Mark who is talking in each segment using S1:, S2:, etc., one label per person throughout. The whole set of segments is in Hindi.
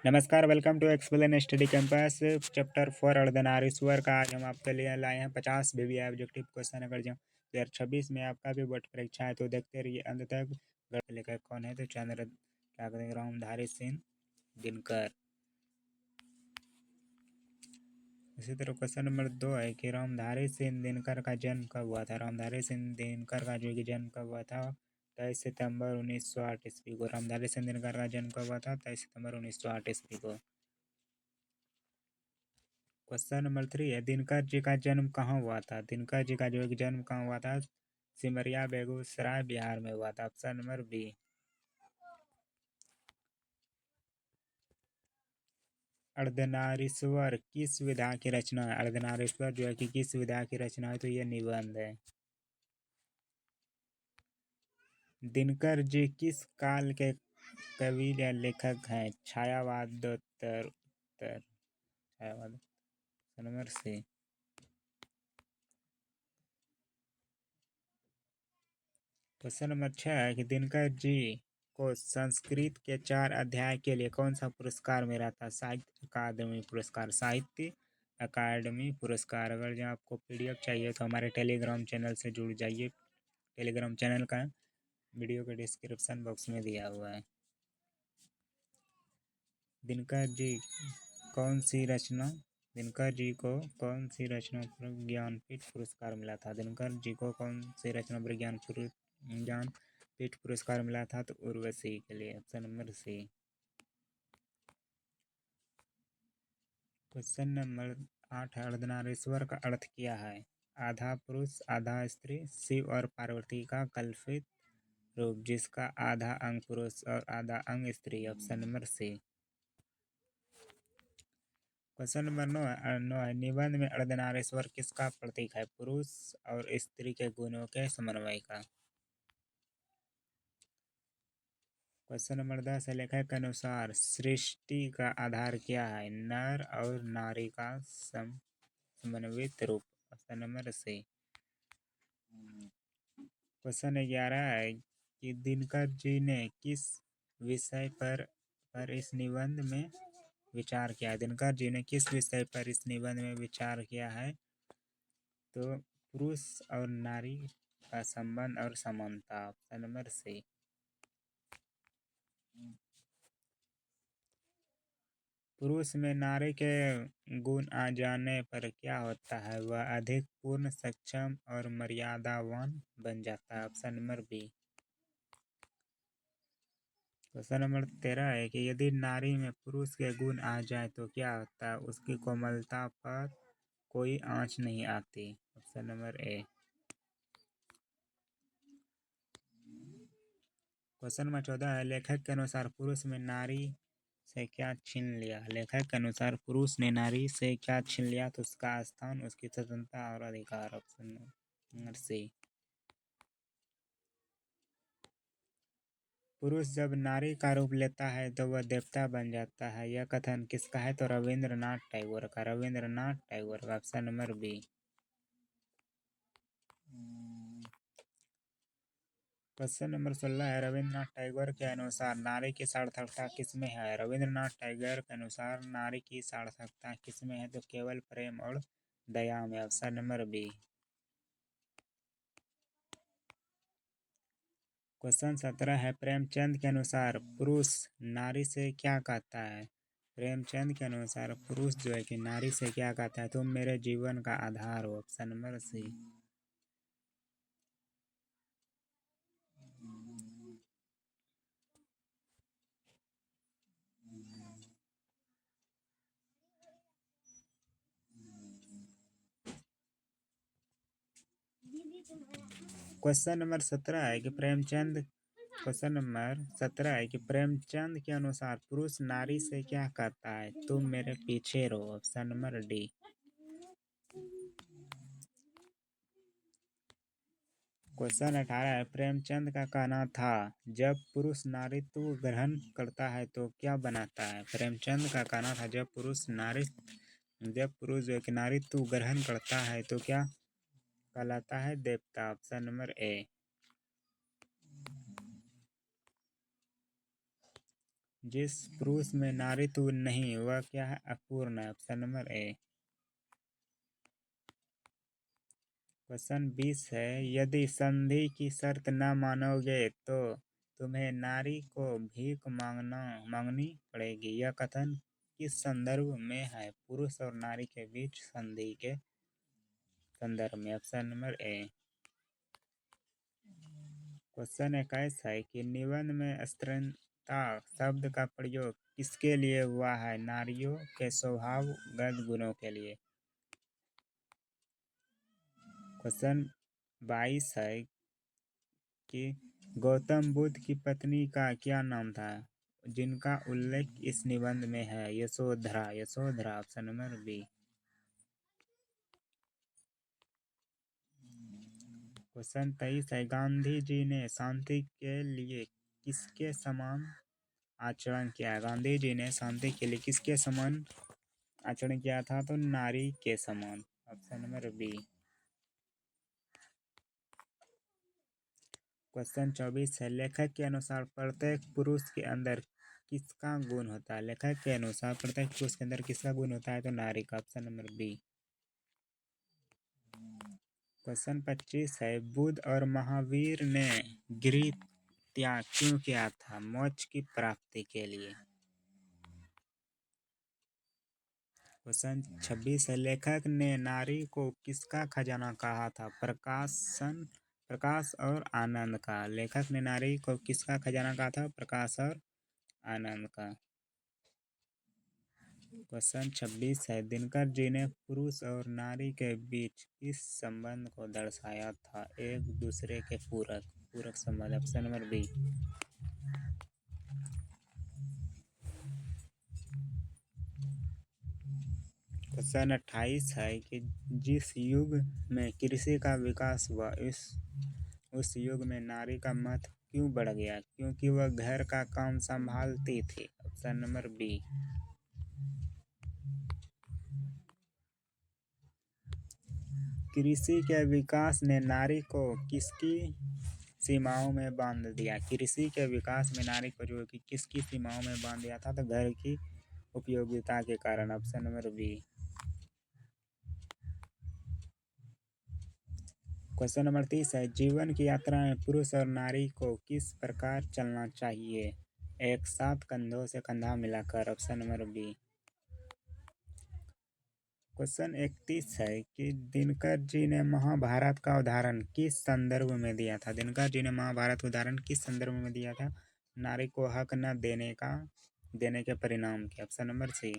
S1: नमस्कार, welcome to explain study campus chapter 4 Ardhanarishwar का आज हम आपके लिए लाए हैं 50 बीबीआई ऑब्जेक्टिव क्वेश्चन। अगर जो 2026 में आपका भी बोर्ड परीक्षा है तो देखते रहिए अंत तक। अगर लेखक कौन है तो चंद्र क्या कहते हैं रामधारी सिंह दिनकर। इसी तरह क्वेश्चन नंबर 2 है कि रामधारी सिंह दिनकर का जन्म कब हुआ था। रामधारी सिंह दिनकर का जो कि जन्म कब हुआ था 23 सितंबर 1908 ईस्वी को। रामधारी सिंह दिनकर का जन्म कब हुआ था 23 सितंबर 1908 ईस्वी को। क्वेश्चन नंबर 3 है दिनकर जी का जन्म कहाँ हुआ था। दिनकर जी का जो है जन्म कहाँ हुआ था सिमरिया बेगूसराय बिहार में हुआ था। Option number B. अर्धनारीश्वर किस विधा की रचना है। अर्धनारीश्वर जो है कि किस विधा की रचना है तो ये निबंध है। दिनकर जी किस काल के कवि या लेखक हैं। छायावादोत्तर उत्तर छायावाद नंबर सी। क्वेश्चन नंबर 6 है कि दिनकर जी को संस्कृत के 4 अध्याय के लिए कौन सा पुरस्कार मिला था। साहित्य अकादमी पुरस्कार, साहित्य अकादमी पुरस्कार। अगर जो आपको पीडीएफ चाहिए तो हमारे टेलीग्राम चैनल से जुड़ जाइए। टेलीग्राम चैनल का वीडियो के डिस्क्रिप्शन बॉक्स में दिया हुआ है। दिनकर जी कौन सी रचना दिनकर जी को कौन सी रचना पर ज्ञानपीठ पुरस्कार मिला था। दिनकर जी को कौन सी रचना पर ज्ञानपीठ पुरस्कार मिला था तो उर्वशी के लिए। Option number C. Question number 8 है अर्धनारीश्वर का अर्थ क्या है। आधा पुरुष आधा स्त्री, शिव और पार्वती का कल्पित रूप जिसका आधा अंग पुरुष और आधा अंग स्त्री। Option number C. Question number 9 है निबंध में अर्धनारीश्वर किसका प्रतीक है। पुरुष और स्त्री के गुणों के समन्वय का। क्वेश्चन नंबर 10 है लेखक के अनुसार सृष्टि का आधार क्या है। नर और नारी का समन्वित रूप। Option number C. क्वेश्चन 11 है कि दिनकर जी ने किस विषय पर इस निबंध में विचार किया। दिनकर जी ने किस विषय पर इस निबंध में विचार किया है तो पुरुष और नारी का संबंध और समानता। Option number C. पुरुष में नारी के गुण आ जाने पर क्या होता है वह अधिक पूर्ण सक्षम और मर्यादावान बन जाता है। Option number B. Question number 13 है कि यदि नारी में पुरुष के गुण आ जाए तो क्या होता है उसकी कोमलता पर कोई आंच नहीं आती। Option number A. Question number 14 है लेखक के अनुसार पुरुष में नारी से क्या छीन लिया। लेखक के अनुसार पुरुष ने नारी से क्या छीन लिया तो उसका स्थान उसकी स्वतंत्रता और अधिकार। Option number C. पुरुष जब नारी का रूप लेता है तो वह देवता बन जाता है। यह कथन किसका है तो रविंद्रनाथ टैगोर का। रविंद्रनाथ टैगोर का। Option number B. Question number 16 है रविंद्रनाथ टैगोर के अनुसार नारी की सार्थकता किसमें है। रविंद्रनाथ टैगोर के अनुसार नारी की सार्थकता किसमें है तो केवल प्रेम और दया में। Option number B. क्वेश्चन 17 है प्रेमचंद के अनुसार पुरुष नारी से क्या कहता है। प्रेमचंद के अनुसार पुरुष जो है कि नारी से क्या कहता है तुम मेरे जीवन का आधार हो। Option number C. Question number 17 है कि प्रेमचंद के अनुसार पुरुष नारी से क्या कहता है तुम मेरे पीछे रहो। Option number D. क्वेश्चन 18 है प्रेमचंद का कहना था जब पुरुष नारीत्व ग्रहण करता है तो क्या बनाता है। प्रेमचंद का कहना था जब पुरुष जो है कि नारीत्व ग्रहण करता है तो क्या कहलाता है देवता। Option number A. जिस पुरुष में नारीत्व नहीं वह क्या है? अपूर्ण है। Option number A. क्वेश्चन 20 है, यदि संधि की शर्त न मानोगे तो तुम्हें नारी को भीख मांगनी पड़ेगी। यह कथन किस संदर्भ में है? पुरुष और नारी के बीच संधि के संदर्भ में। Option number A. क्वेश्चन 21 है कि निबंध में स्त्रीणता शब्द का प्रयोग किसके लिए हुआ है? नारियों के स्वभावगत गुणों के लिए। क्वेश्चन 22 है कि गौतम बुद्ध की पत्नी का क्या नाम था जिनका उल्लेख इस निबंध में है? Yashodhara. Yashodhara. Option number B. Question 23 है, गांधी जी ने शांति के लिए किसके समान आचरण किया? गांधी जी ने शांति के लिए किसके समान आचरण किया था? तो नारी के समान। Option number B. क्वेश्चन 24 है, लेखक के अनुसार प्रत्येक पुरुष के अंदर किसका गुण होता है? लेखक के अनुसार प्रत्येक पुरुष के अंदर किसका गुण होता है? तो नारी का। Option number B. क्वेश्चन 25 है, बुद्ध और महावीर ने गृह त्याग क्यों किया था? मोक्ष की प्राप्ति के लिए। क्वेश्चन 26 है, लेखक ने नारी को किसका खजाना कहा था? प्रकाश और आनंद का। लेखक ने नारी को किसका खजाना कहा था? प्रकाश और आनंद का। क्वेश्चन 26 है, दिनकर जी ने पुरुष और नारी के बीच किस संबंध को दर्शाया था? एक दूसरे के पूरक संबंध। Option number B. क्वेश्चन 28 है कि जिस युग में कृषि का विकास हुआ उस युग में नारी का महत्व क्यों बढ़ गया? क्योंकि वह घर का काम संभालती थी। Option number B. कृषि के विकास ने नारी को किसकी सीमाओं में बांध दिया? कृषि के विकास में नारी को जो है कि किसकी सीमाओं में बांध दिया था? तो घर की उपयोगिता के कारण। Option number B. Question number 30 है, जीवन की यात्रा में पुरुष और नारी को किस प्रकार चलना चाहिए? एक साथ, कंधों से कंधा मिलाकर। Option number B. क्वेश्चन 31 है कि दिनकर जी ने महाभारत का उदाहरण किस संदर्भ में दिया था? दिनकर जी ने महाभारत का उदाहरण किस संदर्भ में दिया था? नारी को हक न देने के परिणाम के। Option number C.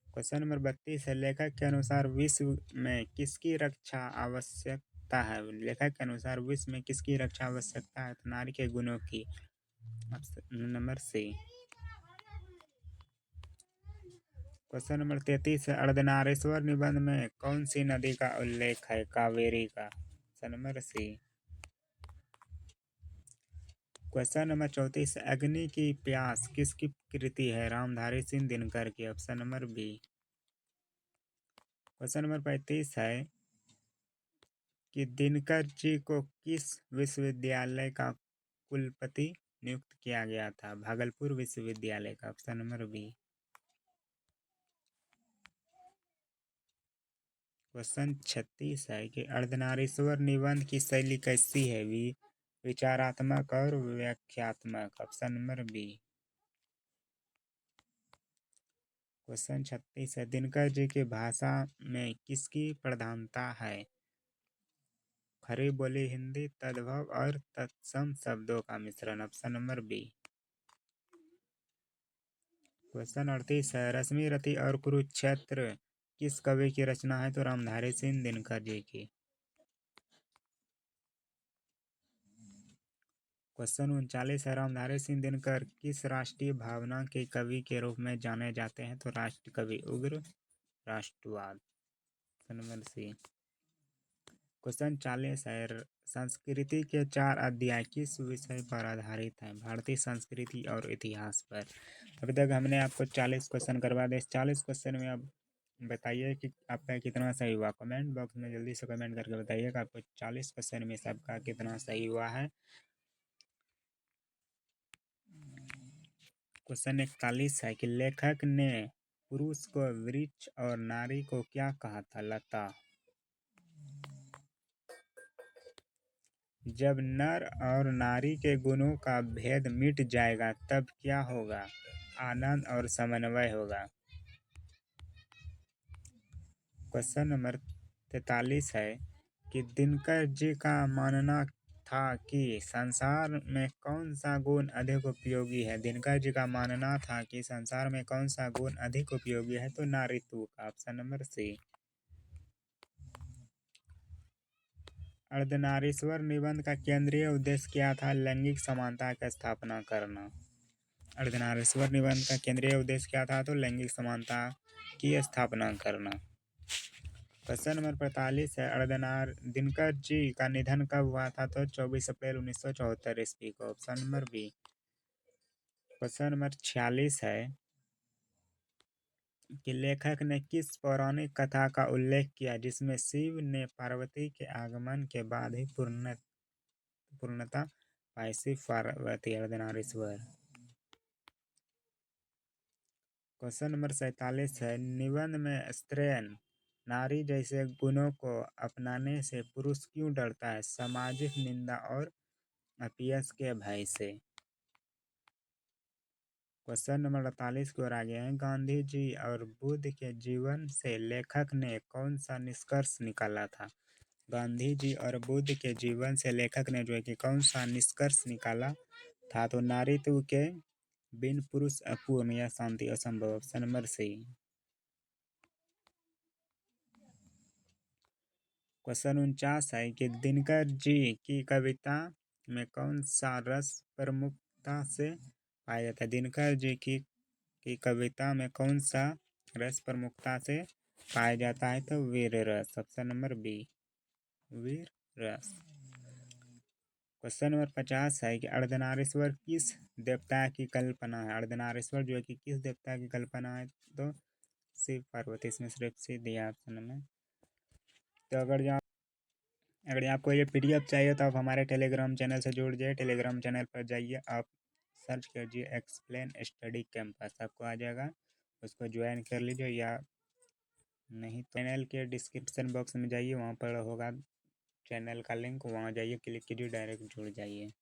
S1: Question number 32 है, लेखक के अनुसार विश्व में किसकी रक्षा आवश्यकता है? लेखक के अनुसार विश्व में किसकी रक्षा आवश्यकता है? तो नारी के गुणों की। Option number C. Question number 33 है, अर्धनारीश्वर निबंध में कौन सी नदी का उल्लेख है? कावेरी का। Option number C. Question number 34 है, अग्नि की प्यास किसकी कृति है? रामधारी सिंह दिनकर की। Option number B. Question number 35 है कि दिनकर जी को किस विश्वविद्यालय का कुलपति नियुक्त किया गया था? भागलपुर विश्वविद्यालय का। Option number B. क्वेश्चन 36 है कि अर्धनारीश्वर निबंध की शैली कैसी है? विचारात्मक और व्याख्यात्मक। Option number B. क्वेश्चन 36 है, दिनकर जी की भाषा में किसकी प्रधानता है? खरी बोली हिंदी, तद्भव और तत्सम शब्दों का मिश्रण। Option number B. क्वेश्चन 38 है, रश्मि रथी और कुरुक्षेत्र किस कवि की रचना है? तो रामधारी सिंह दिनकर जी की। क्वेश्चन 39 है, रामधारी सिंह दिनकर किस राष्ट्रीय भावना के कवि के रूप में जाने जाते हैं? तो राष्ट्र कवि, उग्र राष्ट्रवाद। Number C. क्वेश्चन 40 है, संस्कृति के 4 अध्याय किस विषय पर आधारित हैं? भारतीय संस्कृति और इतिहास पर। अभी तक हमने आपको 40 क्वेश्चन करवा दिए। 40 क्वेश्चन में अब बताइए कि आपका कितना सही हुआ। कमेंट बॉक्स में जल्दी से कमेंट करके बताइएगा आपको 40 क्वेश्चन में सबका कितना सही हुआ है। क्वेश्चन 41 है कि लेखक ने पुरुष को वृक्ष और नारी को क्या कहा था? लता। जब नर और नारी के गुणों का भेद मिट जाएगा तब क्या होगा? आनंद और समन्वय होगा। क्वेश्चन नंबर 43 है कि दिनकर जी का मानना था कि संसार में कौन सा गुण अधिक उपयोगी है? दिनकर जी का मानना था कि संसार में कौन सा गुण अधिक उपयोगी है? तो नारीत्व का। ऑप्शन नंबर सी। अर्धनारीश्वर निबंध का केंद्रीय उद्देश्य क्या था? लैंगिक समानता की स्थापना करना। अर्धनारीश्वर निबंध का केंद्रीय उद्देश्य क्या था? तो लैंगिक समानता की स्थापना करना। क्वेश्चन नंबर 45 है दिनकर जी का निधन कब हुआ था? तो 24 अप्रैल 1974 ईस्वी को। Option number B. Question number 46 है कि लेखक ने किस पौराणिक कथा का उल्लेख किया जिसमें शिव ने पार्वती के आगमन के बाद ही पूर्णता पाई? शिव पार्वती अर्धनारीश्वर। क्वेश्चन नंबर 47 है निबंध में स्त्रीण नारी जैसे गुणों को अपनाने से पुरुष क्यों डरता है? सामाजिक निंदा और अपयश के भय से। क्वेश्चन नंबर 48 की ओर आ गए हैं। गांधी जी और बुद्ध के जीवन से लेखक ने कौन सा निष्कर्ष निकाला था? गांधी जी और बुद्ध के जीवन से लेखक ने जो है कि कौन सा निष्कर्ष निकाला था? तो नारीत्व के बिन पुरुष अपूर्ण या शांति असंभव। Option number C. क्वेश्चन 49 है कि दिनकर जी की कविता में कौन सा रस प्रमुखता से पाया जाता है? दिनकर जी की कविता में कौन सा रस प्रमुखता से पाया जाता है? तो वीर रस। Option number B. वीर रस। क्वेश्चन नंबर 50 है कि अर्धनारीश्वर किस देवता की कल्पना है? अर्धनारीश्वर जो है कि किस देवता की कल्पना है? तो शिव पार्वती। इसमें सिर्फ सी दिया ऑप्शन में। तो अगर आपको ये पीडीएफ चाहिए तो आप हमारे टेलीग्राम चैनल से जुड़ जाइए। टेलीग्राम चैनल पर जाइए, आप सर्च कीजिए एक्सप्लेन स्टडी कैंपस, आपको आ जाएगा, उसको ज्वाइन कर लीजिए। या नहीं तो चैनल के डिस्क्रिप्शन बॉक्स में जाइए, वहाँ पर होगा चैनल का लिंक, वहाँ जाइए, क्लिक कीजिए, डायरेक्ट जुड़ जाइए।